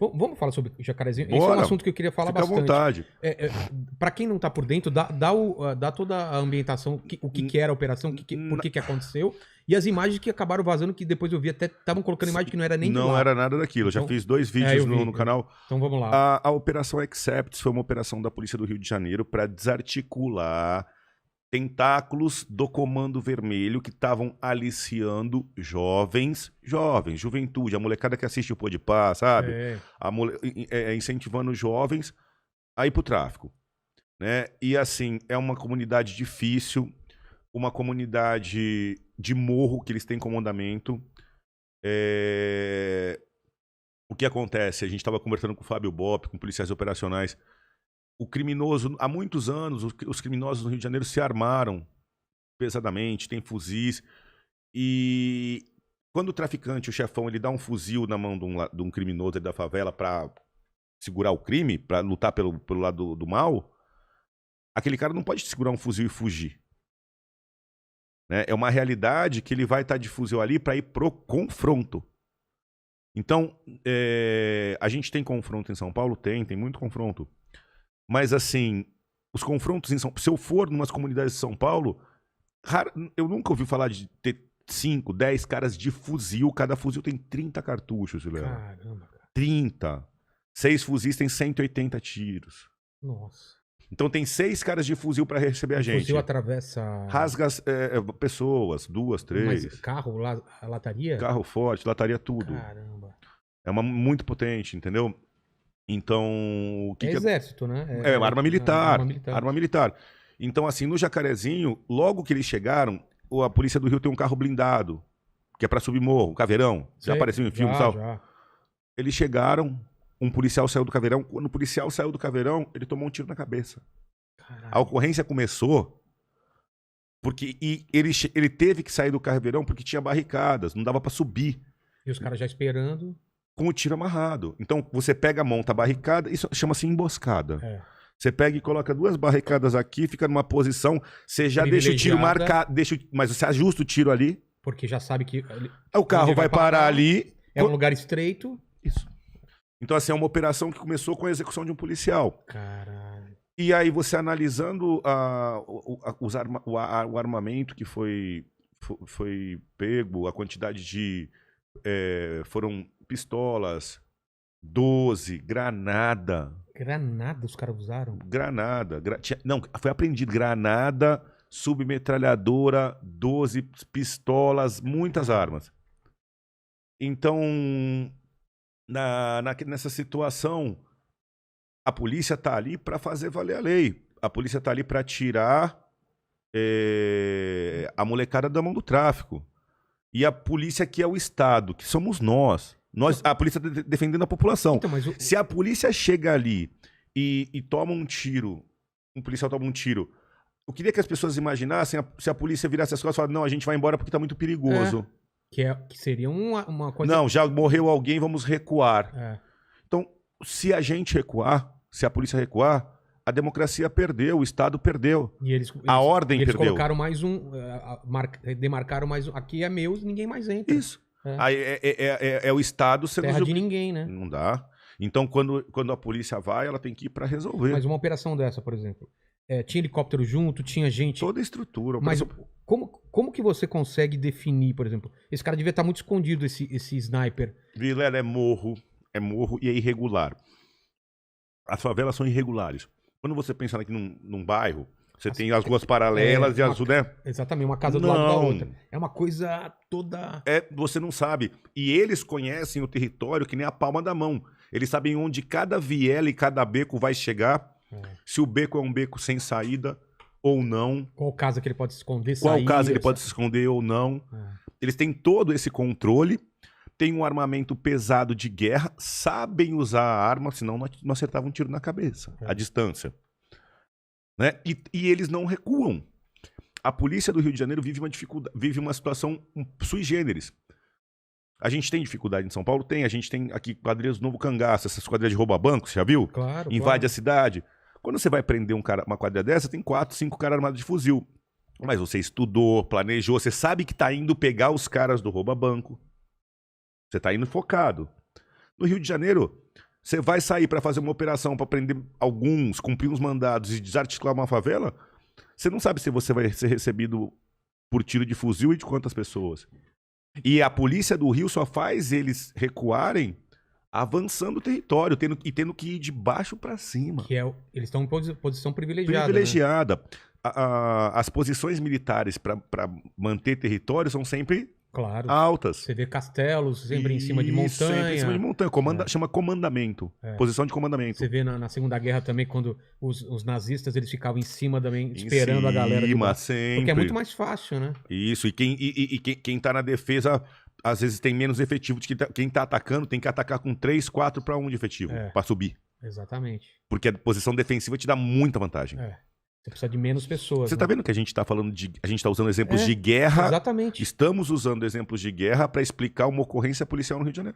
Vamos falar sobre Jacarezinho? Bora. Esse é um assunto que eu queria falar Fica bastante. à vontade. Para quem não tá por dentro, dá toda a ambientação, o que era a operação, por que aconteceu, e as imagens que acabaram vazando, que depois eu vi até estavam colocando imagem que não era nem de lá. Não era nada daquilo. Eu já fiz 2 vídeos no canal. Então vamos lá. A Operação Accepts foi uma operação da Polícia do Rio de Janeiro para desarticular tentáculos do Comando Vermelho que estavam aliciando juventude, a molecada que assiste o Podpah, sabe? Incentivando jovens a ir pro tráfico, né? E assim, é uma comunidade difícil, uma comunidade de morro que eles têm comandamento. O que acontece? A gente estava conversando com o Fábio Bop, com policiais operacionais. O criminoso, há muitos anos, os criminosos no Rio de Janeiro se armaram pesadamente, tem fuzis. E quando o traficante, o chefão, ele dá um fuzil na mão de um criminoso da favela para segurar o crime, para lutar pelo lado do mal, aquele cara não pode segurar um fuzil e fugir. Né? É uma realidade que ele vai estar de fuzil ali para ir pro confronto. Então, a gente tem confronto em São Paulo? Tem muito confronto. Mas, assim, os confrontos em São Paulo... Se eu for em umas comunidades de São Paulo, eu nunca ouvi falar de ter 5, 10 caras de fuzil. Cada fuzil tem 30 cartuchos, Léo. Caramba, cara. 30. 6 fuzis tem 180 tiros. Nossa. Então tem 6 caras de fuzil para receber a gente. O fuzil atravessa... Rasga pessoas, 2, 3. Mas carro, lataria? Carro forte, lataria tudo. Caramba. É muito potente, entendeu? Então... exército, né? Arma militar. Arma militar. Então, assim, no Jacarezinho, logo que eles chegaram, a Polícia do Rio tem um carro blindado, que é pra subir morro, Caveirão. Já apareceu em filmes e tal? Já. Eles chegaram, um policial saiu do Caveirão. Quando o policial saiu do Caveirão, ele tomou um tiro na cabeça. Caralho. A ocorrência começou porque ele teve que sair do Caveirão porque tinha barricadas, não dava pra subir. E os caras já esperando... Com o tiro amarrado. Então, você pega, monta a barricada, isso chama-se emboscada. Você pega e coloca 2 barricadas aqui, fica numa posição, você já deixa o tiro marcado, mas você ajusta o tiro ali. Porque já sabe que... O carro vai parar ali. É um lugar estreito. Isso. Então, assim, é uma operação que começou com a execução de um policial. Caralho. E aí, você analisando o armamento que foi pego, a quantidade de... foram pistolas, 12, granada. Granada os caras usaram? Granada. Não, foi apreendido granada, submetralhadora, 12 pistolas, muitas armas. Então, nessa situação, a polícia tá ali para fazer valer a lei. A polícia tá ali para tirar a molecada da mão do tráfico. E a polícia que é o Estado, que somos nós. A polícia defendendo a população. Então, se a polícia chega ali e toma um tiro, um policial toma um tiro, eu queria que as pessoas imaginassem se a polícia virasse as costas e falasse, não, a gente vai embora porque tá muito perigoso. Que seria uma coisa... Não, já morreu alguém, vamos recuar. Então, se a gente recuar, se a polícia recuar, a democracia perdeu, o Estado perdeu. A ordem eles perdeu. Colocaram mais demarcaram mais um. Aqui é meu, ninguém mais entra. Isso. Aí é o Estado sendo... Terra de ninguém, né? Não dá. Então, quando a polícia vai, ela tem que ir para resolver. Mas uma operação dessa, por exemplo, tinha helicóptero junto, tinha gente... Toda a estrutura. Mas como que você consegue definir, por exemplo? Esse cara devia estar muito escondido, esse sniper. Vilela, é morro e é irregular. As favelas são irregulares. Quando você pensa aqui num bairro, você tem as ruas paralelas e as... né? Exatamente, uma casa do lado da outra. É uma coisa toda... Você não sabe. E eles conhecem o território que nem a palma da mão. Eles sabem onde cada viela e cada beco vai chegar. Se o beco é um beco sem saída ou não. Qual casa que ele pode se esconder, Qual casa que ele pode se esconder ou não. Eles têm todo esse controle. Tem um armamento pesado de guerra. Sabem usar a arma, senão não acertavam um tiro na cabeça. A distância. Né? E eles não recuam. A polícia do Rio de Janeiro vive uma situação sui generis. A gente tem dificuldade em São Paulo? Tem. A gente tem aqui quadrilhas do Novo Cangaço, essas quadrilhas de rouba-banco, você já viu? Claro. Invade a cidade. Quando você vai prender uma quadrilha dessa, tem 4, 5 caras armados de fuzil. Mas você estudou, planejou, você sabe que tá indo pegar os caras do rouba-banco. Você tá indo focado. No Rio de Janeiro, Você vai sair para fazer uma operação para prender alguns, cumprir uns mandados e desarticular uma favela, você não sabe se você vai ser recebido por tiro de fuzil e de quantas pessoas. E a polícia do Rio só faz eles recuarem avançando o território, tendo que ir de baixo para cima. Eles estão em posição privilegiada. Privilegiada. Né? As posições militares para manter território são sempre altas. Você vê castelos sempre em cima de montanha. Sempre em cima de montanha. Chama comandamento. Posição de comandamento. Você vê na Segunda Guerra também, quando os nazistas eles ficavam em cima também, esperando a galera. Sempre. Porque é muito mais fácil, né? Isso. E quem tá na defesa, às vezes tem menos efetivo de quem tá atacando, tem que atacar com 3, 4 para 1 de efetivo para subir. Exatamente. Porque a posição defensiva te dá muita vantagem. Você precisa de menos pessoas. Você tá vendo que a gente tá falando a gente tá usando exemplos de guerra. Exatamente. Estamos usando exemplos de guerra para explicar uma ocorrência policial no Rio de Janeiro.